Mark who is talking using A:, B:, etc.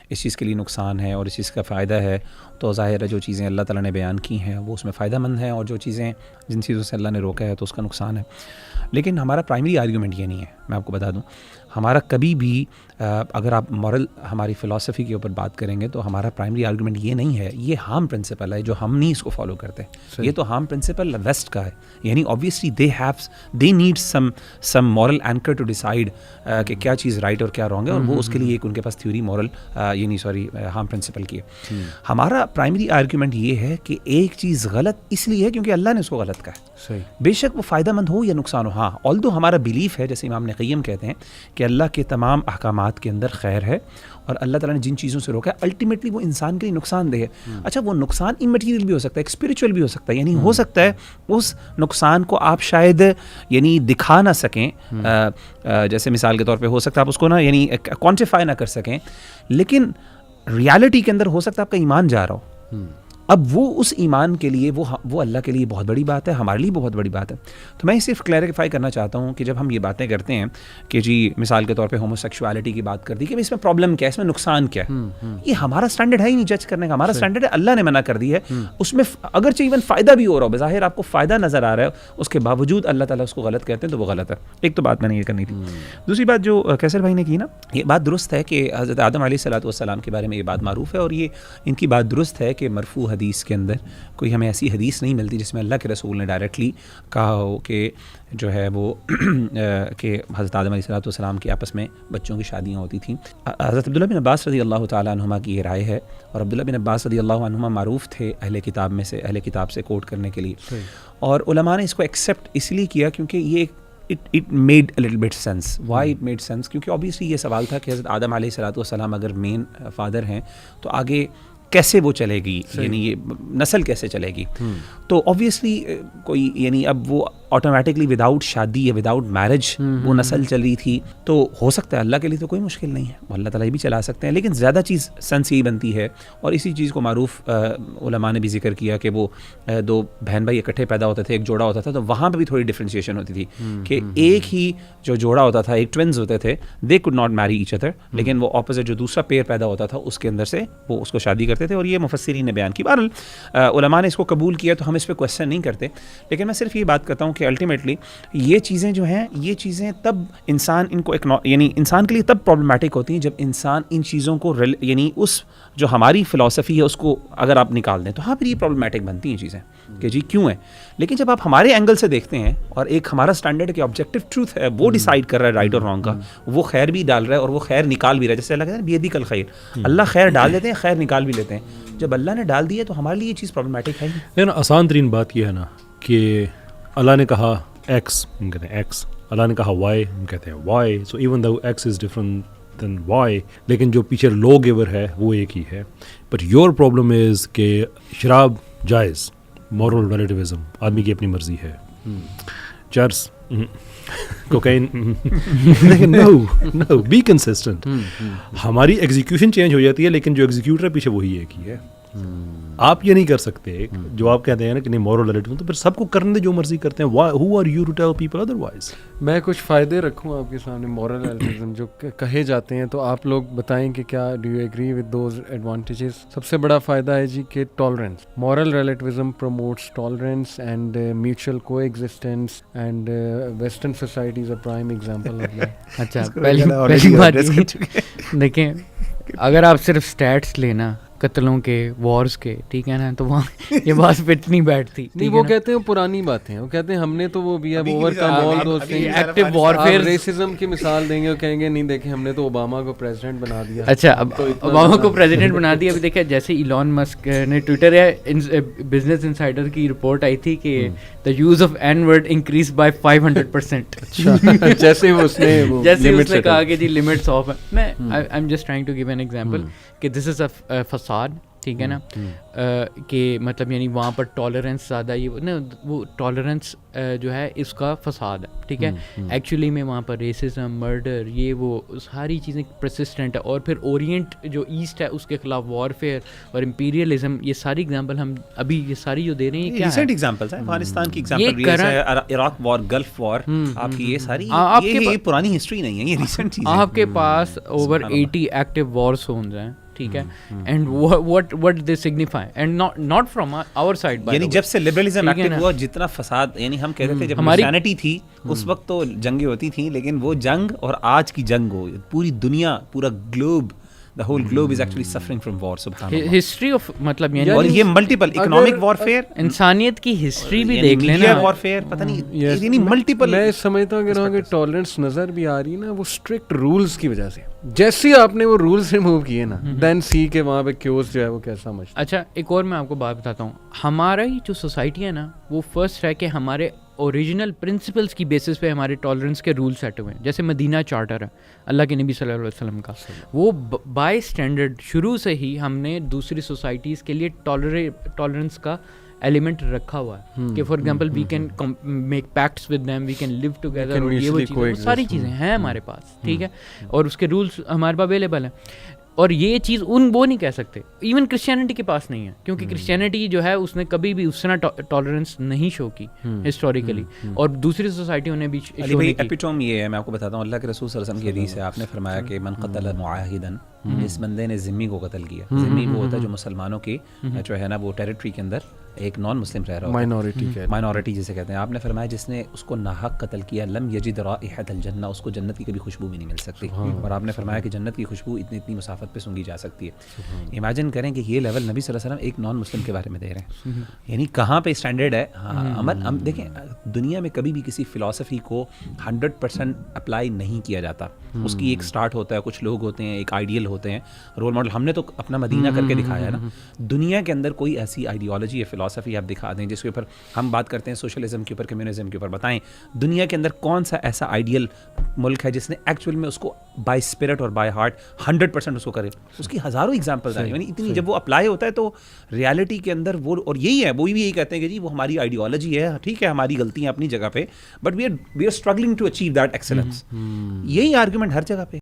A: اس چیز کے لیے نقصان ہے اور اس چیز کا فائدہ ہے, تو ظاہر ہے جو چیزیں اللہ تعالیٰ نے بیان کی ہیں وہ اس میں فائدہ مند ہیں, اور جو چیزیں جن چیزوں سے اللہ نے روکا ہے تو اس کا نقصان ہے. لیکن ہمارا پرائمری آرگیومنٹ یہ نہیں ہے, میں آپ کو بتا دوں. ہمارا کبھی بھی اگر آپ مورل ہماری فلاسفی کے اوپر بات کریں گے تو ہمارا پرائمری آرگومنٹ یہ نہیں ہے, یہ ہارم پرنسپل ہے جو ہم نہیں اس کو فالو کرتے. یہ تو ہارم پرنسپل ویسٹ کا ہے, یعنی obviously they need some moral anchor to decide کہ کیا چیز رائٹ اور کیا رانگ ہے, اور وہ اس کے لیے ایک ان کے پاس تھیوری مورل ہارم پرنسپل کی ہے. ہمارا پرائمری آرگومنٹ یہ ہے کہ ایک چیز غلط اس لیے ہے کیونکہ اللہ نے اس کو غلط کہا ہے, بے شک وہ فائدہ مند ہو یا نقصان ہو. ہاں although ہمارا بلیف ہے, جیسے امام ابن قیم کہتے ہیں کہ اللہ کے تمام احکامات کے اندر خیر ہے, اور اللہ تعالیٰ نے جن چیزوں سے روکا ہے الٹیمیٹلی وہ انسان کے لیے نقصان دہ ہے. اچھا وہ نقصان امٹیریل بھی ہو سکتا ہے, ایک اسپریچول بھی ہو سکتا ہے, یعنی ہو سکتا ہے اس نقصان کو آپ شاید یعنی دکھا نہ سکیں, جیسے مثال کے طور پہ ہو سکتا ہے آپ اس کو یعنی کوانٹیفائی نہ کر سکیں, لیکن ریالٹی کے اندر ہو سکتا ہے آپ کا ایمان جا رہا ہو. اب وہ اس ایمان کے لیے وہ اللہ کے لیے بہت بڑی بات ہے, ہمارے لیے بہت بڑی بات ہے. تو میں صرف کلیریفائی کرنا چاہتا ہوں کہ جب ہم یہ باتیں کرتے ہیں کہ جی مثال کے طور پہ ہومو سیکشوالٹی کی بات کر دی کہ اس میں پرابلم کیا ہے, اس میں نقصان کیا ہے, یہ ہمارا اسٹینڈرڈ ہے ہی نہیں جج کرنے کا. ہمارا اسٹینڈرڈ ہے اللہ نے منع کر دی ہے, اس میں اگرچہ ایون فائدہ بھی ہو رہا ہو, بظاہر آپ کو فائدہ نظر آ رہا ہے, اس کے باوجود اللہ تعالیٰ اس کو غلط کہتے ہیں تو وہ غلط ہے. ایک تو بات میں نے یہ کرنی تھی. دوسری بات جو کیسر بھائی نے کی نا, یہ بات درست ہے کہ حضرت آدم علیہ الصلوۃ والسلام کے بارے میں یہ بات معروف ہے, اور یہ ان کی بات درست ہے کہ مرفوع حدیث کے اندر کوئی ہمیں ایسی حدیث نہیں ملتی جس میں اللہ کے رسول نے ڈائریکٹلی کہا ہو کہ جو ہے وہ کہ حضرت آدم علیہ الصلوۃ والسلام کے آپس میں بچوں کی شادیاں ہوتی تھیں. حضرت عبداللہ بن عباس رضی اللہ تعالیٰ عنہما کی یہ رائے ہے, اور عبداللہ بن عباس رضی اللہ عنہما معروف تھے اہل کتاب سے کوٹ کرنے کے لیے, اور علماء نے اس کو ایکسیپٹ اس لیے کیا کیونکہ یہ it made a little bit sense. Why it made sense? کیونکہ obviously یہ سوال تھا کہ حضرت آدم علیہ الصلوۃ والسلام اگر مین فادر ہیں تو آگے کیسے وہ چلے گی, یعنی یہ نسل کیسے چلے گی. تو obviously کوئی یعنی اب وہ آٹومیٹکلی وداؤٹ شادی یا وداؤٹ میرج وہ نسل چل رہی تھی, تو ہو سکتا ہے اللہ کے لیے تو کوئی مشکل نہیں ہے, اللہ تعالیٰ بھی چلا سکتے ہیں. لیکن زیادہ چیز سینس یہی بنتی ہے, اور اسی چیز کو معروف علماء نے بھی ذکر کیا کہ وہ دو بہن بھائی اکٹھے پیدا ہوتے تھے, ایک جوڑا ہوتا تھا, تو وہاں پہ بھی تھوڑی ڈفرینشیشن ہوتی تھی کہ ایک ہی جو جوڑا ہوتا تھا, ایک ٹوینز ہوتے تھے, دے کوڈ ناٹ میری ایچ ادر, لیکن وہ اپوزٹ جو دوسرا پیئر پیدا ہوتا تھا اس کے اندر سے وہ اس کو شادی کرتے تھے, اور یہ مفسرین نے بیان کی. بہرحال علماء نے اس کو قبول کیا تو ہم اس پہ کویسچن نہیں کرتے, لیکن میں صرف یہ بات کرتا ہوں کہ الٹیمیٹلی یہ چیزیں جو ہیں, یہ چیزیں تب انسان ان کو یعنی انسان کے لیے تب پرابلمٹک ہوتی ہیں جب انسان ان چیزوں کو یعنی اس جو ہماری فلاسفی ہے اس کو اگر آپ نکال دیں, تو ہاں پھر یہ پرابلمٹک بنتی ہیں چیزیں کہ جی کیوں ہے. لیکن جب آپ ہمارے اینگل سے دیکھتے ہیں اور ایک ہمارا اسٹینڈرڈ کہ آبجیکٹیو ٹروتھ ہے وہ ڈیسائیڈ کر رہا ہے رائٹ اور رانگ کا, وہ خیر بھی ڈال رہا ہے اور وہ خیر نکال بھی رہا ہے, جیسے اللہ کہتے ہیں بیدی کل خیر, اللہ خیر ڈال دیتے ہیں, خیر نکال بھی لیتے ہیں. جب اللہ نے ڈال دی ہے تو ہمارے لیے یہ چیز پرابلمٹک ہے.
B: لیکن آسان ترین بات یہ ہے نا کہ اللہ نے کہا ایکس, ہم کہتے ہیں ایکس, اللہ نے کہا وائی, ہم کہتے ہیں Y. So even though X is different than Y, لیکن جو پیچھے لو گیور ہے وہ ایک ہی ہے. بٹ یور پرابلم از کہ شراب جائز, مورل ریلیٹیوزم, آدمی کی اپنی مرضی ہے, چرس کوکین, نو بی کنسسٹنٹ. ہماری ایگزیکیوشن چینج ہو جاتی ہے لیکن جو ایگزیکیوٹر ہے پیچھے وہی ایک ہی ہے. آپ یہ نہیں کر سکتے جو آپ کہتے ہیں نا کہ نہیں مورل ریلیٹیو, تو پھر سب کو کرنے دے جو مرضی کرتے ہیں. Who are you to tell people otherwise.
C: میں کچھ فائدے رکھوں آپ کے سامنے مورل ریلیٹیوزم جو کہے جاتے ہیں, تو آپ لوگ بتائیں کہ کیا do you agree with those advantages. سب سے بڑا فائدہ ہے جی کہ tolerance. Moral relativism promotes tolerance and mutual coexistence, and Western society is a prime example of that.
D: اچھا پہلی بات دیکھیں, اگر آپ صرف اسٹیٹس لینا قتلوں کے, وارز کے, ٹھیک ہے نا, تو وہاں یہ بات فٹ نہیں بیٹھتی.
C: نہیں, وہ کہتے ہیں پرانی باتیں, وہ کہتے ہیں ہم نے تو وہ بھی اب over come all those things.
D: Active warfare
C: racism کی مثال دیں گے, وہ کہیں گے نہیں دیکھیں ہم نے تو اوباما کو پریزیڈنٹ بنا دیا.
D: اچھا اب اوباما کو پریزیڈنٹ بنا دیا. ابھی دیکھیں جیسے ایلون مسک نے ٹویٹر یا بزنس انسائڈر کی رپورٹ آئی تھی کہ the use of N word increase by 500%.
C: جیسے اس نے
D: کہا کہ جی لمٹس آف ہے. میں I am just trying to give an example کہ دس از اے فساد, ٹھیک ہے نا, کہ مطلب یعنی وہاں پر ٹالرنس زیادہ, یہ نا وہ ٹالرنس جو ہے اس کا فساد ہے, ٹھیک ہے. ایکچولی میں وہاں پر ریسزم, مرڈر, یہ وہ ساری چیزیں پرسسٹنٹ ہے. اور پھر اورینٹ جو ایسٹ ہے اس کے خلاف وارفیئر اور امپیریلزم, یہ ساری ایگزامپل ہم ابھی یہ ساری جو دے رہے ہیں کیا
A: ریسنٹ ایگزامپلس ہیں. افغانستان کی ایگزامپل ہے, عراق وار, گلف وار, آپ کی یہ ساری یہ پرانی ہسٹری نہیں ہے, یہ ریسنٹ چیز ہے.
D: آپ کے پاس اوور 80 ایکٹیو وار زونز ہیں, ٹھیک ہے, and what they signify and not from our side by
A: یعنی جب سے لبرلزم ایکٹیو ہوا جتنا فساد, یعنی ہم کہتے تھے جب کرسچینٹی تھی اس وقت تو جنگیں ہوتی تھیں, لیکن وہ جنگ اور آج کی جنگ ہو, پوری دنیا, پورا Globe, the whole globe is actually suffering from war, subhanallah.
D: History of مطلب یعنی
A: اور یہ ملٹیپل اکنامک وارفیئر,
D: انسانیت کی ہسٹری بھی دیکھ لینا,
A: وارفیئر, پتہ نہیں یعنی ملٹیپل.
C: میں سمجھتا ہوں کہ کہ ٹالرنس نظر بھی آ رہی ہے نا وہ اسٹرکٹ رولس کی وجہ سے. جیسے آپ نے وہ رولس ریموو کیے نا, دین سی کہ وہاں پہ کیوس جو ہے وہ کیسا مچ.
D: اچھا ایک اور میں آپ کو بات بتاتا ہوں, ہماری جو سوسائٹی ہے نا وہ فرسٹ ہے کہ ہمارے اوریجنل پرنسپلس کی بیسس پہ ہمارے ٹالرنس کے رول سیٹ ہوئے ہیں. جیسے مدینہ چارٹر ہے اللہ کے نبی صلی اللہ علیہ وسلم کا, وہ بائی اسٹینڈرڈ شروع سے ہی ہم نے دوسری سوسائٹیز کے لیے ٹالرنس کا ایلیمنٹ رکھا ہوا ہے کہ for example we can make pacts with them, we can live together, یہ وہ چیزیں, ساری چیزیں ہیں ہمارے پاس, ٹھیک ہے, اور اس کے رولس ہمارے پاس اویلیبل ہیں. اور یہ چیز وہ نہیں کہہ سکتے, ایون کرسچینٹی کے پاس نہیں ہے, کیونکہ کرسچینٹی جو ہے اس نے کبھی بھی اس طرح ٹالرنس نہیں شو کی ہسٹوریکلی, اور دوسری سوسائٹیوں نے بھی شو نہیں کی.
A: ایپیٹوم یہ ہے, میں آپ کو بتاتا ہوں, اللہ کے رسول صلی اللہ علیہ وسلم کی حدیث ہے, آپ نے فرمایا کہ من قتل معاہدا, جس بندے نے ذمی کو قتل کیا, ذمی وہ ہوتا ہے جو مسلمانوں کی جو ہے نا وہ ٹیریٹری کے اندر ایک نان مسلم رہ رہا ہے, مائنورٹی جسے کہتے ہیں. آپ نے فرمایا جس نے اس کو ناحق قتل کیا, لم یجد رائحۃ الجنہ, اس کو جنت کی کبھی خوشبو بھی نہیں مل سکتی. اور آپ نے فرمایا کہ جنت کی خوشبو اتنی مسافت پہ سونگھی جا سکتی ہے. امیجن کریں کہ یہ لیول نبی صلی اللہ علیہ وسلم ایک نان مسلم کے بارے میں دے رہے ہیں, یعنی کہاں پہ اسٹینڈرڈ ہے. ہم دیکھیں دنیا میں کبھی بھی کسی فلاسفی کو 100% اپلائی نہیں کیا جاتا, اس کی ایک اسٹارٹ ہوتا ہے, کچھ لوگ ہوتے ہیں, ایک آئیڈیل ہوتے ہیں, رول ماڈل. ہم نے تو اپنا مدینہ کر کے دکھایا ہے نا. دنیا کے اندر کوئی ایسی آئیڈیالوجی یا فلاسفی آپ دکھا دیں جس کے اوپر ہم بات کرتے ہیں سوشلزم کے اوپر, کمیونزم کے اوپر, بتائیں دنیا کے اندر کون سا ایسا آئیڈیل ملک ہے جس نے ایکچوئل میں اس کو بائی اسپرٹ اور بائی ہارٹ 100% اس کو کرے. اس کی ہزاروں ایگزامپلز ہیں, یعنی اتنی جب وہ اپلائی ہوتا ہے تو ریالٹی کے اندر وہ, اور یہی ہے, وہ بھی یہی کہتے ہیں کہ جی وہ ہماری آئیڈیالوجی ہے, ٹھیک ہے ہماری غلطیاں اپنی جگہ پہ, but we are struggling to achieve that excellence. یہی آرگومنٹ ہر جگہ پہ.